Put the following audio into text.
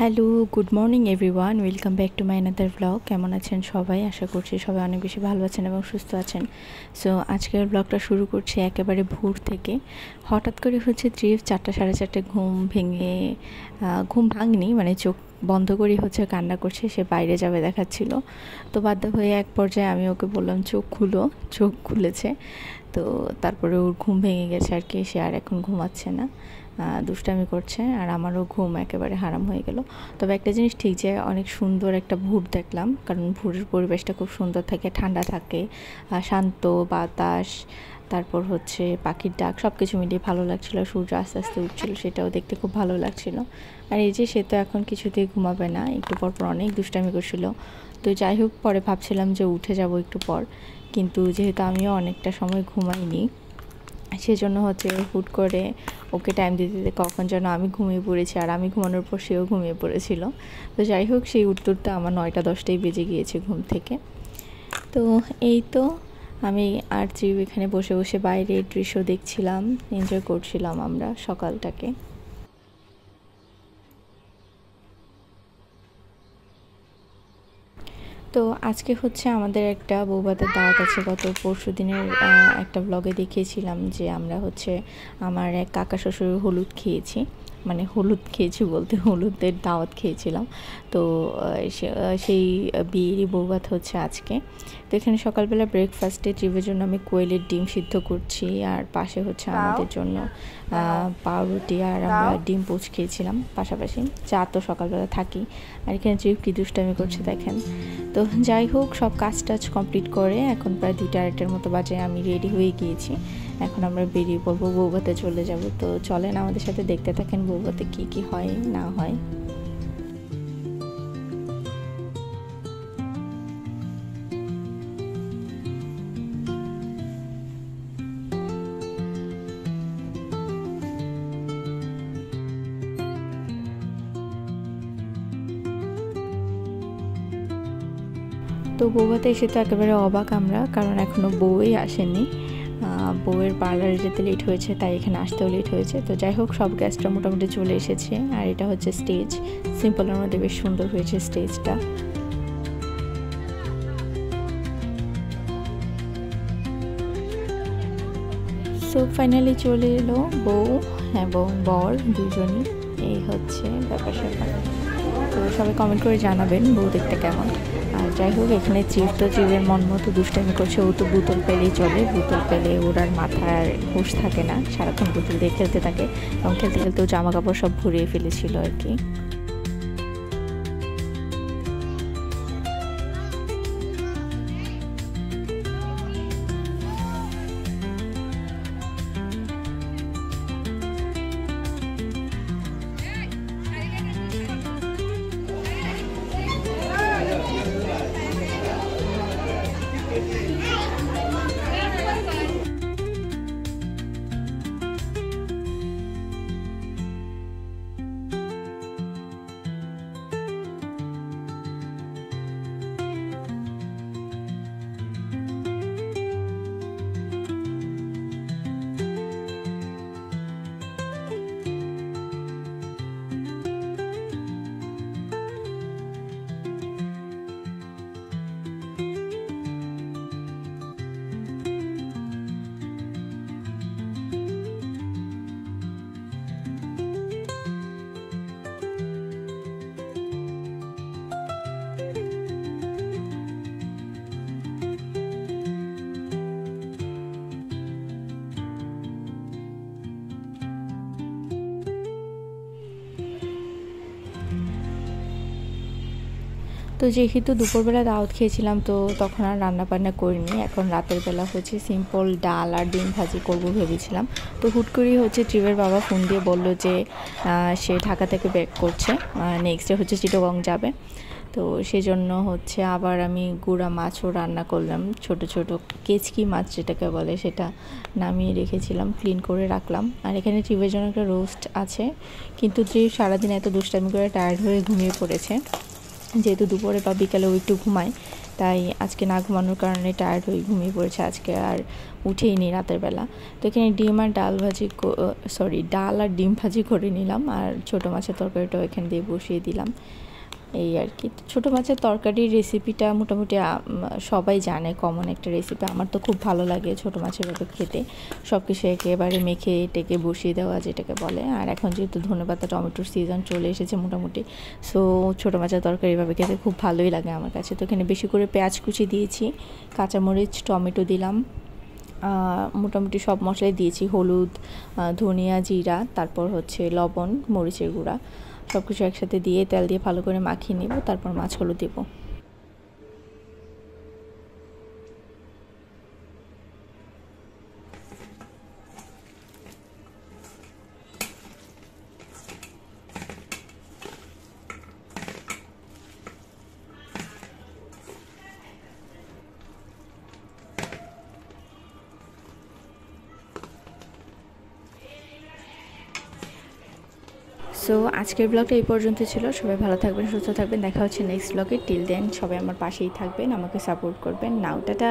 Hello, good morning everyone, welcome back to my another blog. কেমন আছেন সবাই? আশা করছি সবাই অনেক বেশি ভালো আছেন এবং সুস্থ আছেন। সো আজকের ব্লগটা শুরু করছি একেবারে ভোর থেকে। হঠাৎ করে হচ্ছে ত্রিফ 4টা সাড়ে 4টায় ঘুম ভাঙনি, মানে চোখ বন্ধ করেই হচ্ছে কান্না করছে, সে বাইরে যাবে দেখাচ্ছিল। তো বাধ্য হয়ে এক পর্যায়ে আমি ওকে বললাম চোখ খুলো, চোখ খুলেছে। তো তারপরে ওর ঘুম ভেঙে গেছে আর কি, সে আর এখন ঘুমাচ্ছে না, দুষ্টামি করছে, আর আমারও ঘুম একেবারে হারাম হয়ে গেল। তবে একটা জিনিস ঠিক যে অনেক সুন্দর একটা ভোর দেখলাম, কারণ ভোরের পরিবেশটা খুব সুন্দর থাকে, ঠান্ডা থাকে, শান্ত বাতাস, তারপর হচ্ছে পাখির ডাক, সব কিছু মিলিয়ে ভালো লাগছিলো। সূর্য আস্তে আস্তে উঠছিল, সেটাও দেখতে খুব ভালো লাগছিল। আর এই যে সে তো এখন কিছুতেই ঘুমাবে না, একটু পর পর অনেক দুষ্টামি করছিল। তো যাই হোক, পরে ভাবছিলাম যে উঠে যাব একটু পর, কিন্তু যেহেতু আমিও অনেকটা সময় ঘুমাইনি, সেজন্য হচ্ছে হুট করে ওকে টাইম দিতে দিতে কখন যেন আমি ঘুমিয়ে পড়েছি, আর আমি ঘুমানোর পর সেও ঘুমিয়ে পড়েছিল। তো যাই হোক, সেই উত্তরটা আমার 9টা-10টাই বেজে গিয়েছে ঘুম থেকে। তো এই তো আমি আর ত্রিব এখানে বসে বসে বাইরের দৃশ্য দেখছিলাম, এনজয় করছিলাম আমরা সকালটাকে। তো আজকে হচ্ছে আমাদের একটা বউভাতের দাওয়াত আছে। গত পরশু দিনের একটা ব্লগে দেখিয়েছিলাম যে আমরা হচ্ছে আমার এক কাকা শ্বশুরের হলুদ খেয়েছি বলতে হলুদের দাওয়াত খেয়েছিলাম। তো সেই বিয়েরই বউভাত হচ্ছে আজকে। তো এখানে সকালবেলা ব্রেকফাস্টে ট্রিপের জন্য আমি কোয়েলের ডিম সিদ্ধ করছি, আর পাশে হচ্ছে আমাদের জন্য পাউরুটি, আর আমরা ডিম পোচ খেয়েছিলাম পাশাপাশি। চা তো সকালবেলা থাকি। আর এখানে ট্রিপ কি দুষ্টামি করছে দেখেন। তো যাই হোক, সব কাজ টাজ কমপ্লিট করে এখন প্রায় 2টা-2:30টার মতো বাজে, আমি রেডি হয়ে গিয়েছি। এখন আমরা বেরিয়ে পড়বো, বউভাতে চলে যাব। তো চলেন আমাদের সাথে দেখতে থাকেন বউভাতে কী কী হয় না হয়। তো বউভাতে এসে তো একেবারে অবাক আমরা, কারণ এখনও বউই আসেনি। বউয়ের পার্লারে যেতে লেট হয়েছে, তাই এখানে আসতেও লেট হয়েছে। তো যাই হোক, সব গেস্টরা মোটামুটি চলে এসেছে। আর এটা হচ্ছে স্টেজ, সিম্পলের মধ্যে বেশ সুন্দর হয়েছে স্টেজটা। সো ফাইনালি চলে এলো বউ এবং বর দুজনই, এই হচ্ছে ব্যাপার স্যাপার। তো সবাই কমেন্ট করে জানাবেন বউ দেখতে কেমন। আর যাই হোক, এখানে চিপের মন মতো দুষ্টামি করছে। ও তো বোতল পেলেই চলে, বোতল পেলে ওর আর মাথার হুঁশ থাকে না, সারাক্ষণ বোতল দিয়ে খেলতে থাকে, এবং খেলতে খেলতে ও জামা কাপড় সব ভরিয়ে ফেলেছিল আর কি। তো যেহেতু দুপুরবেলা দাওয়াত খেয়েছিলাম, তো তখন আর রান্না বান্না করিনি। এখন রাতের বেলা হচ্ছে সিম্পল ডাল আর ডিম ভাজি করবো ভেবেছিলাম। তো হুট করেই হচ্ছে ট্রিপের বাবা ফোন দিয়ে বলল যে সে ঢাকা থেকে ব্যাক করছে, নেক্সট ডে হচ্ছে চিটাগং যাবে। তো সেজন্য হচ্ছে আবার আমি গুঁড়া মাছও রান্না করলাম, ছোট ছোট কেচকি মাছ যেটাকে বলে, সেটা নামিয়ে রেখেছিলাম, ক্লিন করে রাখলাম। আর এখানে ট্রিপের জন্য একটা রোস্ট আছে, কিন্তু ট্রিপ সারাদিন এত দুষ্টামি করে টায়ার্ড হয়ে ঘুমিয়ে পড়েছে। যেহেতু দুপুরে বা বিকালে ও একটু ঘুমায়, তাই আজকে না ঘুমানোর কারণে টায়ার্ড হয়ে ঘুমিয়ে পড়েছে আজকে, আর উঠেইনি রাতের বেলা। তো এখানে ডাল আর ডিম ভাজি করে নিলাম, আর ছোটো মাছের তরকারিটাও এখানে দিয়ে বসিয়ে দিলাম। এই আর কি। ছোটো মাছের তরকারির রেসিপিটা মোটামুটি সবাই জানে, কমন একটা রেসিপি। আমার তো খুব ভালো লাগে ছোটো মাছের ভাবে খেতে, সব কিছু একেবারে মেখে টেকে বসিয়ে দেওয়া যেটাকে বলে। আর এখন যেহেতু ধনেপাতা টমেটোর সিজন চলে এসেছে মোটামুটি, সো ছোটো মাছের তরকারি এভাবে খেতে খুব ভালোই লাগে আমার কাছে। তো এখানে বেশি করে পেঁয়াজ কুচি দিয়েছি, কাঁচামরিচ, টমেটো দিলাম, মোটামুটি সব মশলাই দিয়েছি, হলুদ, ধনিয়া, জিরা, তারপর হচ্ছে লবণ, মরিচের গুঁড়া, সব কিছু একসাথে দিয়ে তেল দিয়ে ভালো করে মাখিয়ে নেব, তারপর মাছগুলো দেবো। সো আজকের ব্লগটা এই পর্যন্ত ছিল। সবাই ভালো থাকবেন, সুস্থ থাকবেন। দেখা হচ্ছে নেক্সট ব্লগে। টিল দেন সবাই আমার পাশেই থাকবেন, আমাকে সাপোর্ট করবেন। নাও টাটা।